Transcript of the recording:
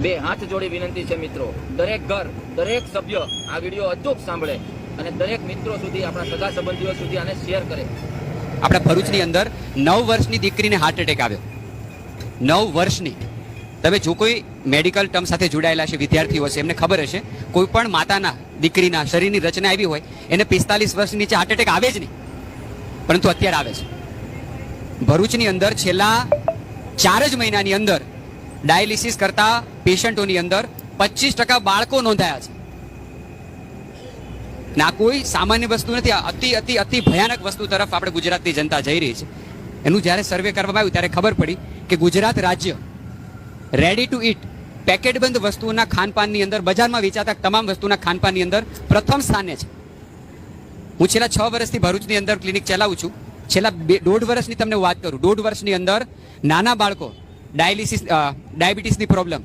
બે હાથ જોડી વિનંતી છે મિત્રો, દરેક ઘર, દરેક સભ્ય આ વિડીયો અચૂક સાંભળે અને દરેક મિત્રો સુધી, આપણા સગા સંબંધીઓ સુધી આને શેર કરે. આપણા ભરૂચની અંદર 9 વર્ષની દીકરીને હાર્ટ એટેક આવ્યો. 9 વર્ષની. તમે જો કોઈ મેડિકલ ટર્મ સાથે જોડાયેલા છે, વિદ્યાર્થીઓ છે, એમને ખબર હશે, કોઈ પણ માતાના દીકરીના શરીરની રચના આવી હોય એને 45 વર્ષની નીચે હાર્ટ એટેક આવે જ નહીં, પરંતુ અત્યારે આવે છે. ભરૂચની અંદર છેલ્લા 4 જ મહિનાની અંદર ડાયાલિસિસ કરતા પેશન્ટોની અંદર 25% બાળકો નોંધાયા છે. ના કોઈ સામાન્ય વસ્તુ નથી, અતિ અતિ અતિ ભયાનક વસ્તુ તરફ આપણે ગુજરાતની જનતા જઈ રહી છે. એનું જ્યારે સર્વે કરવામાં આવ્યું ત્યારે ખબર પડી કે ગુજરાત રાજ્ય રેડી ટુ ઈટ પેકેટ બંધ વસ્તુઓના ખાનપાનની અંદર, બજારમાં વેચાતા તમામ વસ્તુના ખાનપાનની અંદર પ્રથમ સ્થાને છે. હું છેલ્લા 6 વર્ષથી ભરૂચની અંદર ક્લિનિક ચલાવું છું. છેલ્લા 1.5 વર્ષની તમને વાત કરું, 1.5 વર્ષની અંદર નાના બાળકો ડાયાલિસિસ, ડાયાબિટીસની પ્રોબ્લેમ,